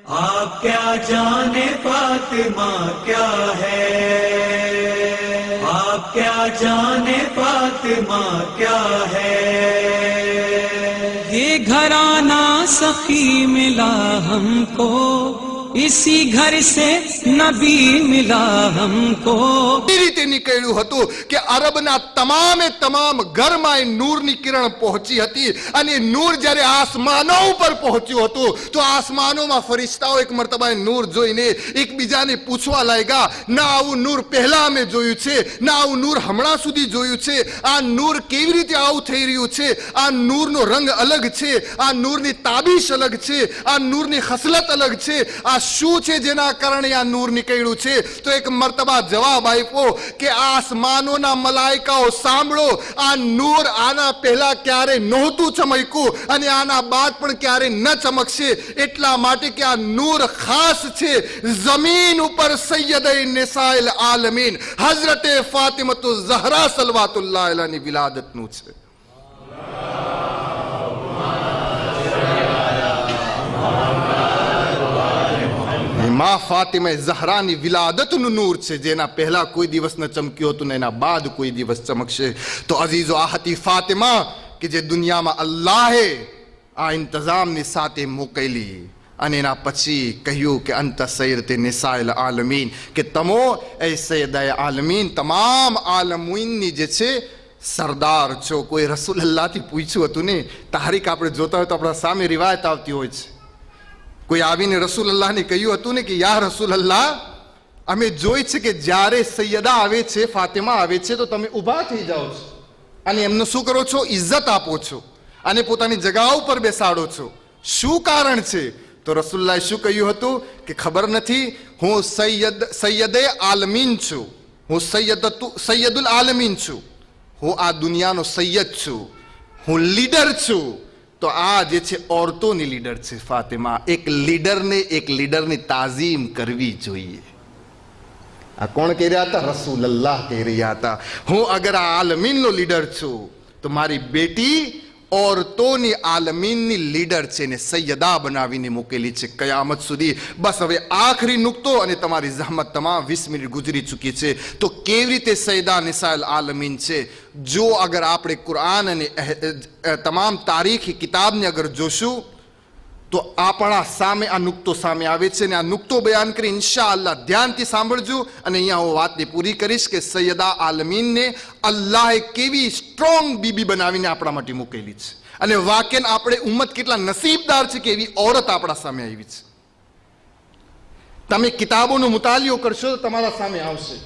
आप क्या जाने फातिमा क्या है, आप क्या जाने फातिमा क्या है। ये घराना सखी मिला हमको, इसी घर से नबी मिला हमको। રીતે નીકળ્યું હતું કે અરબના તમામે તમામ ઘરમાં નૂરની કિરણ પહોંચી હતી અને નૂર જ્યારે આસમાનો ઉપર પહોંચ્યું હતું તો આસમાનોમાં ફરિશ્તાઓ એક મર્તબા નૂર જોઈને એકબીજાને પૂછવા લાગ્યા, ના આવું નૂર પહેલા અમે જોયું છે, ના આવું નૂર હમણાં સુધી જોયું છે, આ નૂર કેવી રીતે આવું થઈ રહ્યું છે, આ નૂરનો રંગ અલગ છે, આ નૂરની તાબીશ અલગ છે, આ નૂરની ખસલત અલગ છે, આ શું છે જેના કારણે આ નૂર નીકળ્યું છે? તો એક મર્તબા જવાબ આપ્યો કે આસમાનોના મલાઈકાઓ સાંભળો, આ નૂર આના પહેલા ક્યારે નહોતું ચમક્યું અને આના બાદ પણ ક્યારે ન ચમકશે, એટલા માટે કે આ નૂર ખાસ છે જમીન ઉપર સૈયદે નિસાઇલ આલમીન હઝરતે ફાતિમતુ ઝહરા સલવાતુલ્લાહ અલૈહાની વિલાદતનું છે. માં ફાતિમા ઝહરાની વિલાદતનું નૂર છે, જેના પહેલા કોઈ દિવસ ન ચમક્યું હતું ને એના બાદ કોઈ દિવસ ચમકશે. તો અઝીઝો, આ હતી ફાતિમા કે જે દુનિયામાં અલ્લાહે આ ઇંતઝામની સાથે મોકલી અને એના પછી કહ્યું કે અંત સૈયદે નિસાઇલ આલમીન, કે તમો એ સૈયદાએ આલમીન, તમામ આલમીનની જે છે સરદાર છો. કોઈ રસૂલુલ્લાહથી પૂછ્યું હતું ને, તારીખ આપણે જોતા હોય તો આપણા સામે રિવાયત આવતી હોય છે. કોઈ આવીને રસૂલુલ્લાહને કહ્યું હતું ને કે યા રસૂલુલ્લાહ, અમે જોઈ છે કે જ્યારે સૈયદા આવે છે, ફાતિમા આવે છે તો તમે ઊભા થઈ જાઓ છો અને એમને શું કરો છો? ઇજ્જત આપો છો અને પોતાની જગ્યા ઉપર બેસાડો છો. શું કારણ છે? તો રસૂલુલ્લાહે શું કહ્યું હતું કે ખબર નથી, હું સૈયદે આલમીન છું, હું સૈયદુલ આલમીન છું, હું આ દુનિયાનો સૈયદ છું, હું લીડર છું. તો આ જે છે ઓરતોની લીડર છે ફાતિમા. એક લીડરની તાઝીમ કરવી જોઈએ. આ કોણ કહી રહ્યા હતા? રસૂલુલ્લાહ કહી રહ્યા હતા. હું અગર આ આલમીનનો લીડર છું તો મારી બેટી ઓરતોની આલમીનની લીડર છે ને સૈયદા બનાવીને મૂકેલી છે કયામત સુધી. બસ હવે આખરી નુક્તો અને તમારી જહમત તમામ 20 મિનિટ ગુજરી ચૂકી છે. તો કેવી રીતે સૈયદા નિસાઇલ આલમીન છે? જો અગર આપણે કુરાન અને તમામ તારીખી કિતાબને અગર જોશું તો આપણા સામે આ નુક્તો સામે આવે છે. અને આ નુક્તો બયાન કરી ઇન્શાઅલ્લાહ ધ્યાનથી સાંભળજો. અને અહીંયા હું વાતને પૂરી કરીશ કે સૈયદા આલમીનને અલ્લાહે કેવી સ્ટ્રોંગ બીબી બનાવીને આપણા માટે મૂકેલી છે. અને વાકેન આપણે ઉમ્મત કેટલા નસીબદાર છે કે એવી ઓરત આપણા સામે આવી છે. તમે કિતાબોનો મુતાલિયો કરશો તો તમારા સામે આવશે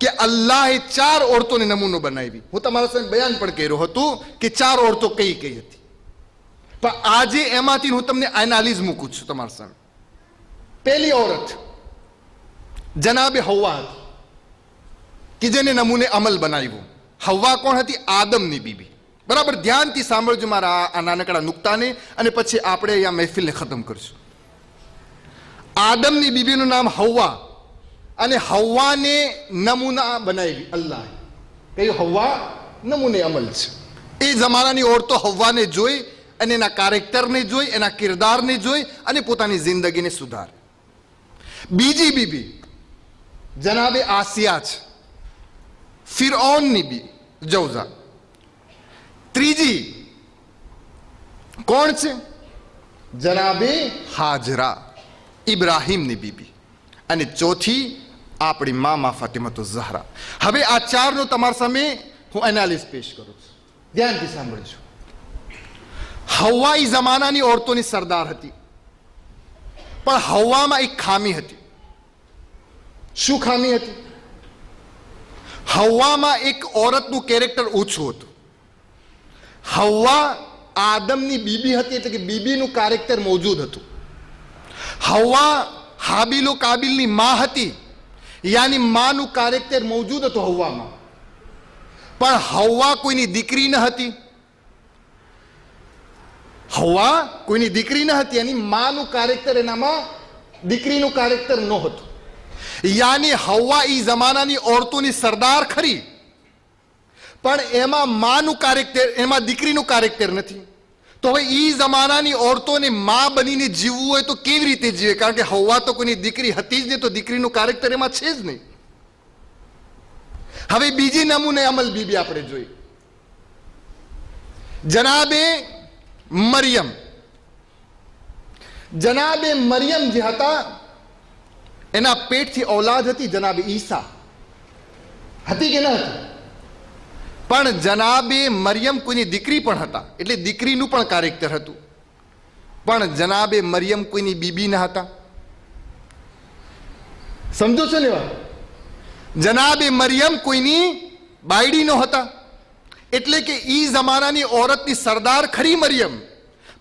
કે અલ્લાહે 4 ઓરતોને નમૂનો બનાવી. હું તમારા સામે બયાન પણ કર્યો હતું કે 4 ઓરતો કઈ કઈ હતી, પણ આજે એમાંથી હું તમને એનાલિઝ મૂકું છું તમારા સામે. પહેલી ઓરત જનાબે હવ્વા હતી કે જેને નમૂને અમલ બનાવ્યો. હવ્વા કોણ હતી? આદમની બીબી. બરાબર ધ્યાનથી સાંભળજો મારા આ નાનકડા નુક્તાને, અને પછી આપણે અહીંયા મહેફિલને ખતમ કરશું. આદમની બીબીનું નામ હવ્વા, અને હવ્વાને નમૂના બનાવી અલ્લાહ. કયું? હવ્વા નમૂને અમલ છે. એ જમાનાની ઓરતો હવ્વાને જોઈ અને એના કેરેક્ટરને જોઈ, એના કિરદારને જોઈ અને પોતાની જિંદગીને સુધાર. બીજી બીબી જનાબે આસિયા છે, ફિરૌનની બી જૌજા. ત્રીજી કોણ છે? જનાબે હાજરા, ઇબ્રાહીમની બીબી. અને ચોથી આપણી મા ફાતિમતુ ઝહરા. હવે આ 4નો તમારા સામે હું એનાલિસિસ પેશ કરું છું, ધ્યાનથી સાંભળજો. હવ્વા એ જમાનાની ઓરતોની સરદાર હતી, પણ હવ્વામાં એક ખામી હતી. શું ખામી હતી? હવ્વામાં એક ઓરતનું કેરેક્ટર ઓછું હતું. હવ્વા આદમની બીબી હતી, એટલે કે બીબીનું કેરેક્ટર મોજૂદ હતું. હવ્વા હાબીલો કાબિલની માં હતી, યાની માનું કેરેક્ટર મોજૂદ હતું હવ્વામાં. પણ હવ્વા કોઈની દીકરી ન હતી. હવ્વા કોઈની દીકરી ન હતી, એની માનું કેરેક્ટર એનામાં દીકરીનું કેરેક્ટર નહોતું. યાની હવ્વા એ જમાનાની ઓરતોની સરદાર ખરી, પણ એમાં માનું કેરેક્ટર, એમાં દીકરીનું કેરેક્ટર નથી. તો હવે ઈ જમાનાની ઓરતોને માં બનીને જીવવું હોય તો કેવી રીતે જીવે? કારણ કે હવ્વા તો કોઈની દીકરી હતી જ નહીં, તો દીકરીનું કેરેક્ટર એમાં છે જ નહીં. હવે બીજી નમૂને અમલ બીબી આપણે જોઈ. જનાબે મરિયમ, જનાબે મરિયમ જે હતા એના પેટથી ઔલાદ હતી જનાબે ઈસા. હતી કે ન હતી? પણ જનાબે મરિયમ કોઈની દીકરી પણ હતા, એટલે દીકરીનું પણ કેરેક્ટર હતું. પણ જનાબે મરિયમ કોઈની બીબી ન હતા. સમજો છો ને વાત? જનાબે મરિયમ કોઈની બાયડી નો હતા. એટલે કે ઈ જમાનાની ઓરતની સરદાર ખરી મરિયમ,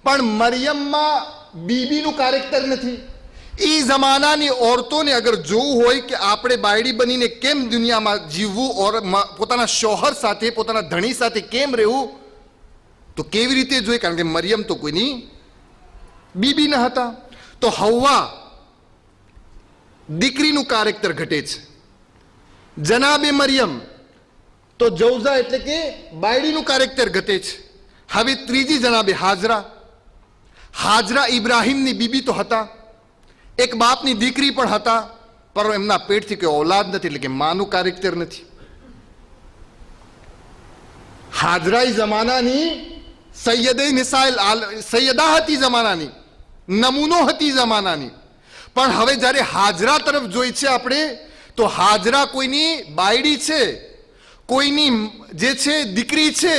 પણ મરિયમમાં બીબીનું કેરેક્ટર નથી. ઈ જમાનાની ઓરતોને અગર જોવું હોય કે આપણે બાયડી બનીને કેમ દુનિયામાં જીવવું, ઓર પોતાના શોહર સાથે, પોતાના ધણી સાથે કેમ રહેવું, તો કેવી રીતે જોઈએ? કારણ કે મરિયમ તો કોઈની બીબી ન હતા. તો હવ્વા દીકરીનું કેરેક્ટર ઘટે છે. જનાબે મરિયમ તો જૌઝા એટલે કે બાયડીનું કેરેક્ટર ઘટે છે. હવે ત્રીજી જનાબે હાજરા. હાજરા ઇબ્રાહીમની બીબી તો હતા, એક બાપની દીકરી પણ હતા, પણ એમના પેટથી કોઈ ઔલાદ નથી, એટલે કે માનું કેરેક્ટર નથી. હાજરા જમાનાની સૈયદા હતી, જમાનાની નમૂનો હતી જમાનાની. પણ હવે જ્યારે હાજરા તરફ જોઈ છે આપણે, તો હાજરા કોઈની બાયડી છે, કોઈની જે છે દીકરી છે,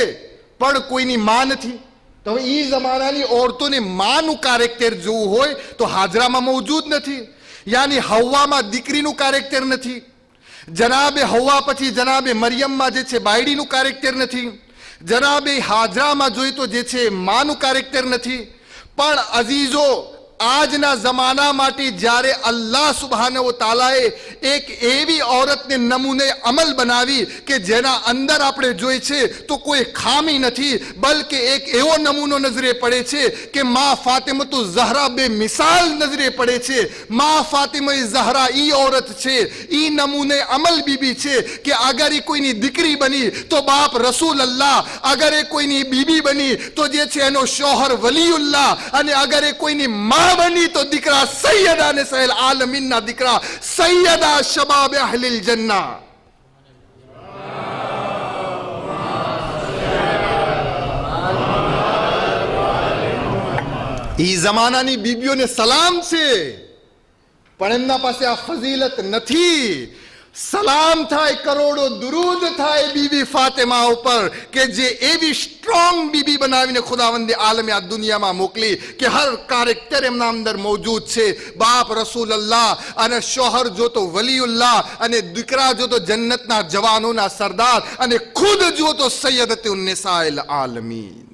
પણ કોઈની માં નથી. તો હવે ઈ જમાનાની ઓરતોને માનું કેરેક્ટર જોવું હોય તો હાજરામાં મોજૂદ નથી. યાની હવ્વામાં દીકરીનું કેરેક્ટર નથી. જનાબે હવ્વા પછી જનાબે મરિયમમાં જે છે બાયડીનું કેરેક્ટર નથી. જનાબે હાજરામાં જોઈએ તો જે છે માનું કેરેક્ટર નથી. પણ અઝીઝો, આજના જમાના માટે જ્યારે અલ્લાહ સુબ્હાનહુ વ તઆલાએ એક એવી ઓરતને નમૂને અમલ બનાવી કે જેના અંદર આપણે જોઈ છે તો કોઈ ખામી નથી, બલકે એક એવો નમૂનો નજરે પડે છે કે માં ફાતિમતુ ઝહરા બે મિસાલ નજરે પડે છે. માં ફાતિમા ઝહરા ઈ ઓરત છે, ઈ નમૂને અમલ બીબી છે કે અગર એ કોઈની દીકરી બની તો બાપ રસૂલ અલ્લાહ, અગર એ કોઈની બીબી બની તો જે છે એનો શોહર વલીઉલ્લાહ, અને અગર એ કોઈની માં બની તો દીકરા સૈયદા ને સહેલ આલમીનના દીકરા સૈયદા શબાબ અહલિલ જન્ના. ઈ જમાનાની બીબીઓને સલામ છે, પણ એમના પાસે આ ફઝીલત નથી. સલામ થાય, કરોડો દુરૂદ થાય બીબી ફાતિમા ઉપર કે જે એવી સ્ટ્રોંગ બીબી બનાવીને ખુદાવંદે આલમે આ દુનિયામાં મોકલી કે હર કેરેક્ટર એમના અંદર મોજૂદ છે. બાપ રસૂલ અલ્લાહ, અને શોહર જો તો વલીઉલ્લાહ, અને દીકરા જો તો જન્નતના જવાનોના સરદાર, અને ખુદ જો તો સૈયદતુન નિસાઇલ આલમીન.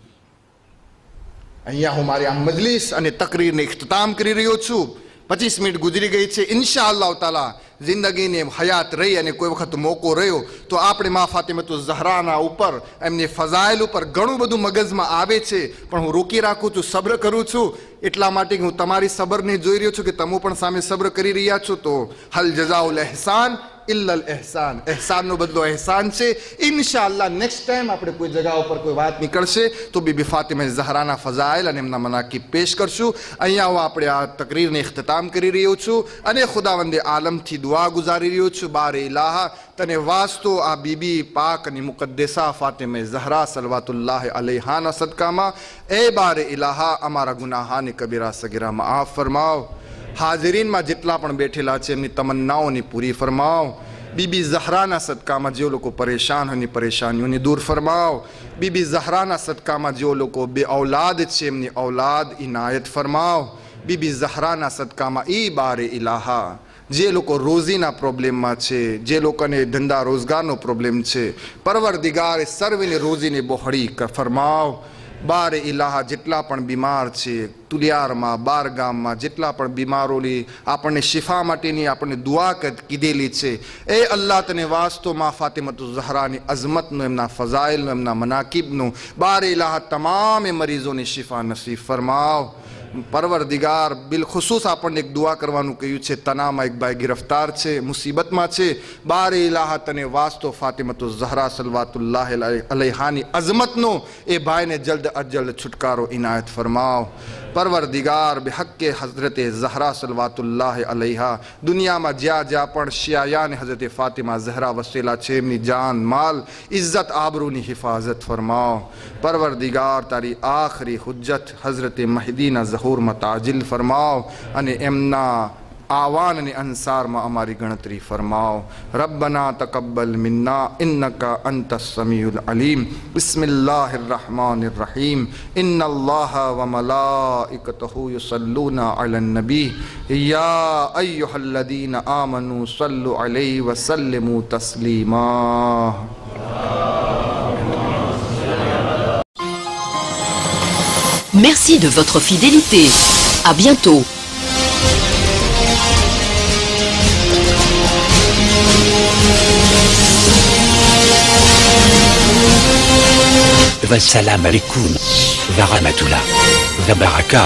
અહીંયા હું મારી આ મજલિસ અને તકરીરને ઇખ્તિતામ કરી રહ્યો છું. 25 મિનિટ ગુજરી ગઈ છે. ઇન્શાઅલ્લાહ તાલા જિંદગીને હયાત રહી અને કોઈ વખત મોકો રહ્યો તો આપણે માં ફાતિમતુ ઝહરાના ઉપર, એમની ફઝાઇલ ઉપર ઘણું બધું મગજમાં આવે છે, પણ હું રોકી રાખું છું, સબ્ર કરું છું. એટલા માટે હું તમારી સબરને જોઈ રહ્યો છું કે તમે પણ સામે સબ્ર કરી રહ્યા છો. તો હલ જઝાઉલ ઇહસાન ઇલ્લલ ઇહસાન, એહસાનનો બદલો એહસાન છે. ઇન્શાઅલ્લાહ નેક્સ્ટ ટાઈમ આપણે કોઈ જગ્યા ઉપર કોઈ વાત નીકળશે તો બીબી ફાતિમા ઝહરાના ફઝાઇલ અને એમના મનાકિબ પેશ કરશું. અહીંયા હું આપણે આ તકરીરને ઇખ્તિતામ કરી રહ્યો છું અને ખુદાવંદે આલમથી દુઆ ગુજારી રહ્યો છું. બારે ઇલાહા, તને વાસ્તો આ બીબી પાક અને મુકદ્દસા ફાતિમા ઝહરા સલવાતુલ્લાહ અલૈહાના સદકામાં એ બારે ઇલાહા અમારા ગુનાહાને કબીરા સગીરા માફ ફરમાવ. હાજરીનમાં જેટલા પણ બેઠેલા છે એમની તમન્નાઓની પૂરી ફરમાવ. બીબી ઝહરાના સદકામાં જે લોકો પરેશાન હોય એની પરેશાનીઓને દૂર ફરમાવ. બીબી ઝહરાના સદકામાં જે લોકો બે ઔલાદ છે એમની ઔલાદ ઇનાયત ફરમાવ. બીબી ઝહરાના સદકામાં ઈ બારે ઇલાહા જે લોકો રોજીના પ્રોબ્લેમમાં છે, જે લોકોને ધંધા રોજગારનો પ્રોબ્લેમ છે, પરવરદિગાર સર્વેને રોજીને બહોળી ફરમાવ. બારે ઇલાહા જેટલા પણ બીમાર છે, તુલિયારમાં, બારગામમાં જેટલા પણ બીમારોની આપણને શિફા માટેની આપણને દુઆ કીધેલી છે, એ અલ્લાહ તને વાસ્તો માં ફાતિમતુ ઝહરાની અઝમતનું, એમના ફઝાઇલનું, એમના મનાકિબનું બારે ઇલાહા તમામ મરીઝોની શિફા નસીબ ફરમાવ. પરવરદિગાર બિલખુસૂસ આપણને એક દુઆ કરવાનું કહ્યું છે. તનામાં એક ભાઈ ગિરફ્તાર છે, મુસીબતમાં છે. બારે ઇલાહા તને વાસ્તો ફાતિમતુ ઝહરા સલવાતુલ્લાહ અલૈહાની અઝમતનો એ ભાઈને જલ્દ અજ જલ્દ છુટકારો ઇનાયત ફરમાવ. પરવરદિગાર બેહક્કે હઝરતે ઝહરા સલવાતુલ્લાહ અલૈહા દુનિયામાં જ્યાં જ્યાં પણ શિયાયાને હઝરતે ફાતિમા ઝહરા વસેલા છે એમની જાન માલ ઇઝ્ઝત આબરૂની હિફાઝત ફરમાવ. પરવરદિગાર તારી આખરી હુજ્જત હઝરતે મહદીના ઝહૂર મતાજિલ ફરમાવ અને એમના आवान ने अंसार में अमारी गणतरी फरमाओ. रब्बना तकब्बल मिन्ना इन्नका अंतस समीउल अलीम. बिस्मिल्लाहिर रहमानिर रहीम. इन्नल्लाहा व मलाइकतहु युसल्लूना अलन नबी या अय्युहल्लदीना आमनू सल्लु अलैहि व सल्लिमू Taslima. Merci de votre fidélité. À bientôt. Wassalam alaikum. Wa rahmatullah. Wa baraka.